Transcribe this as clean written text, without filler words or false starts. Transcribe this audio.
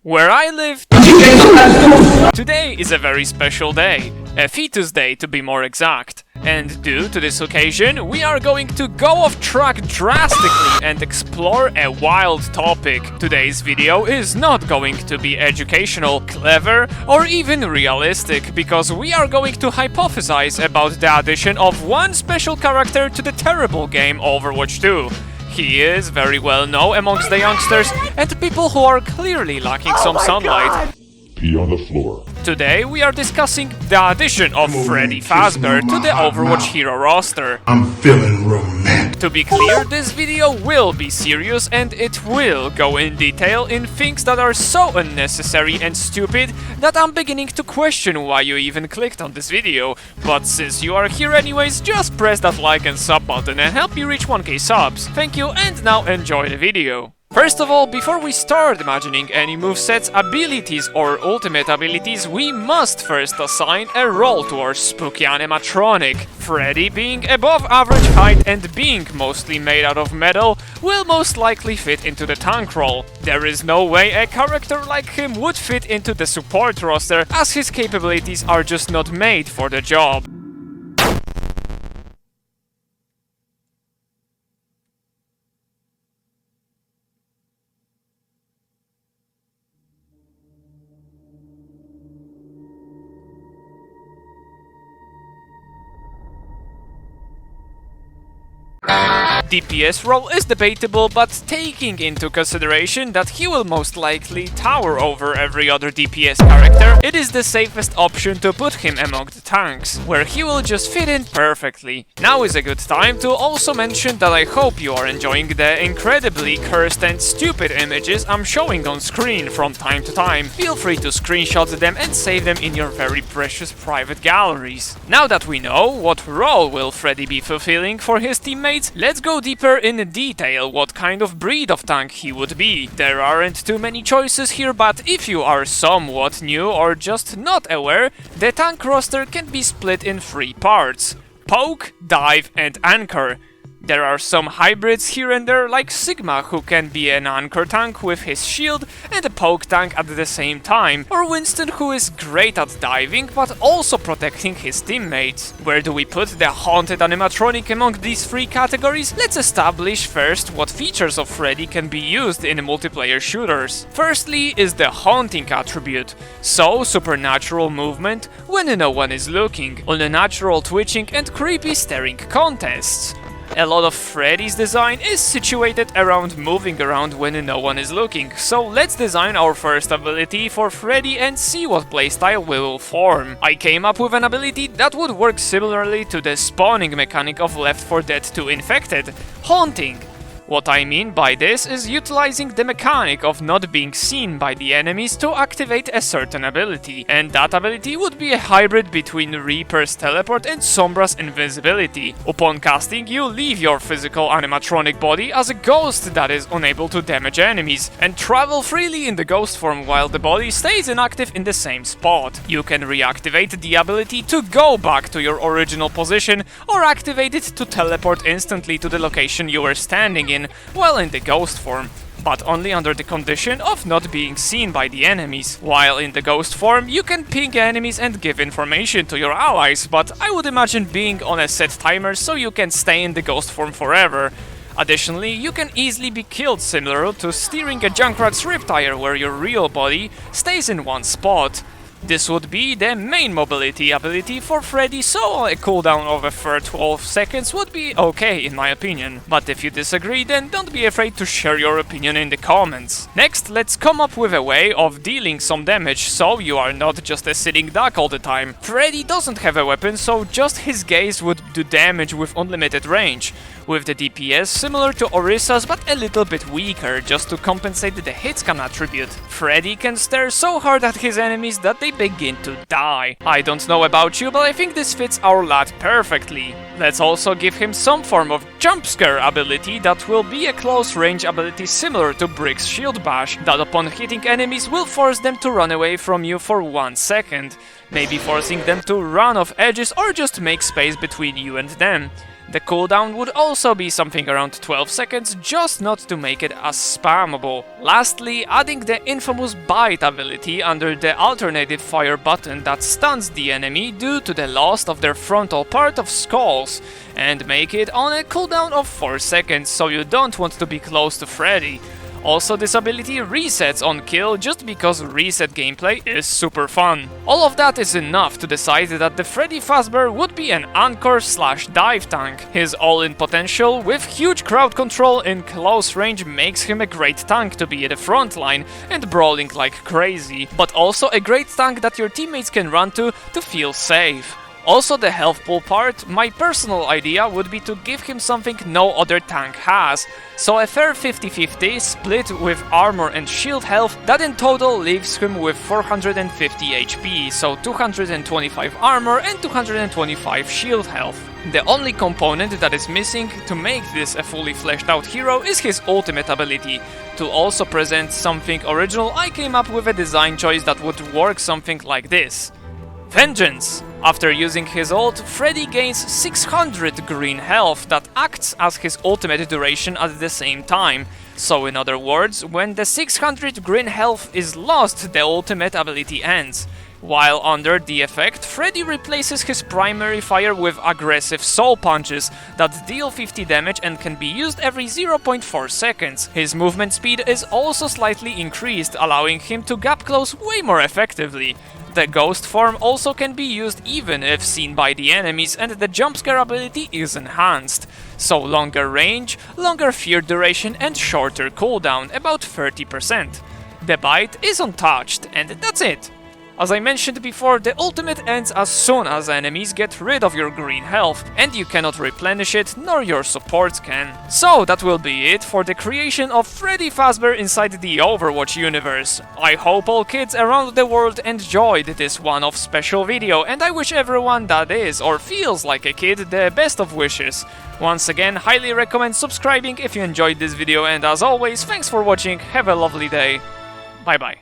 Where I live, today is a very special day, a fetus day to be more exact. And due to this occasion, we are going to go off track drastically and explore a wild topic. Today's video is not going to be educational, clever, or even realistic, because we are going to hypothesize about the addition of one special character to the terrible game Overwatch 2. He is very well known amongst the youngsters and people who are clearly lacking some sunlight. Pee on the floor. Today we are discussing the addition of Freddy Fazbear to the Overwatch hero roster. I'm feeling romantic. To be clear, this video will be serious and it will go in detail in things that are so unnecessary and stupid that I'm beginning to question why you even clicked on this video. But since you are here anyways, just press that like and sub button and help me reach 1k subs. Thank you, and now enjoy the video. First of all, before we start imagining any movesets, abilities or ultimate abilities, we must first assign a role to our spooky animatronic. Freddy, being above average height and being mostly made out of metal, will most likely fit into the tank role. There is no way a character like him would fit into the support roster, as his capabilities are just not made for the job. DPS role is debatable, but taking into consideration that he will most likely tower over every other DPS character, it is the safest option to put him among the tanks, where he will just fit in perfectly. Now is a good time to also mention that I hope you are enjoying the incredibly cursed and stupid images I'm showing on screen from time to time. Feel free to screenshot them and save them in your very precious private galleries. Now that we know what role will Freddy be fulfilling for his teammates, let's go deeper in detail what kind of breed of tank he would be. There aren't too many choices here, but if you are somewhat new or just not aware, the tank roster can be split in 3 parts: poke, dive and anchor. There are some hybrids here and there, like Sigma, who can be an anchor tank with his shield and a poke tank at the same time, or Winston, who is great at diving but also protecting his teammates. Where do we put the haunted animatronic among these 3 categories? Let's establish first what features of Freddy can be used in multiplayer shooters. Firstly is the haunting attribute, so supernatural movement when no one is looking, unnatural twitching and creepy staring contests. A lot of Freddy's design is situated around moving around when no one is looking, so let's design our first ability for Freddy and see what playstyle we will form. I came up with an ability that would work similarly to the spawning mechanic of Left 4 Dead 2 Infected: haunting. What I mean by this is utilizing the mechanic of not being seen by the enemies to activate a certain ability, and that ability would be a hybrid between Reaper's teleport and Sombra's invisibility. Upon casting, you leave your physical animatronic body as a ghost that is unable to damage enemies, and travel freely in the ghost form while the body stays inactive in the same spot. You can reactivate the ability to go back to your original position, or activate it to teleport instantly to the location you were standing in while in the ghost form, but only under the condition of not being seen by the enemies. While in the ghost form, you can ping enemies and give information to your allies, but I would imagine being on a set timer so you can stay in the ghost form forever. Additionally, you can easily be killed, similar to steering a Junkrat's Riptire, where your real body stays in one spot. This would be the main mobility ability for Freddy, so a cooldown of a fair 12 seconds would be okay in my opinion. But if you disagree, then don't be afraid to share your opinion in the comments. Next, let's come up with a way of dealing some damage, so you are not just a sitting duck all the time. Freddy doesn't have a weapon, so just his gaze would do damage with unlimited range, with the DPS similar to Orissa's but a little bit weaker, just to compensate the hitscan attribute. Freddy can stare so hard at his enemies that they begin to die. I don't know about you, but I think this fits our lad perfectly. Let's also give him some form of jump scare ability that will be a close range ability similar to Brick's Shield Bash, that upon hitting enemies will force them to run away from you for 1 second, maybe forcing them to run off edges or just make space between you and them. The cooldown would also be something around 12 seconds, just not to make it as spammable. Lastly, adding the infamous bite ability under the alternative fire button that stuns the enemy due to the loss of their frontal part of skulls, and make it on a cooldown of 4 seconds, so you don't want to be close to Freddy. Also, this ability resets on kill just because reset gameplay is super fun. All of that is enough to decide that the Freddy Fazbear would be an anchor/dive tank. His all-in potential with huge crowd control in close range makes him a great tank to be at the front line and brawling like crazy, but also a great tank that your teammates can run to feel safe. Also, the health pool part, my personal idea would be to give him something no other tank has, so a fair 50-50 split with armor and shield health that in total leaves him with 450 HP, so 225 armor and 225 shield health. The only component that is missing to make this a fully fleshed out hero is his ultimate ability. To also present something original, I came up with a design choice that would work something like this. Vengeance! After using his ult, Freddy gains 600 green health that acts as his ultimate duration at the same time. So in other words, when the 600 green health is lost, the ultimate ability ends. While under the effect, Freddy replaces his primary fire with aggressive soul punches that deal 50 damage and can be used every 0.4 seconds. His movement speed is also slightly increased, allowing him to gap close way more effectively. The ghost form also can be used even if seen by the enemies, and the jumpscare ability is enhanced. So longer range, longer fear duration and shorter cooldown, about 30%. The bite is untouched, and that's it. As I mentioned before, the ultimate ends as soon as enemies get rid of your green health, and you cannot replenish it, nor your supports can. So that will be it for the creation of Freddy Fazbear inside the Overwatch universe. I hope all kids around the world enjoyed this one-off special video, and I wish everyone that is or feels like a kid the best of wishes. Once again, highly recommend subscribing if you enjoyed this video, and as always, thanks for watching, have a lovely day, bye bye.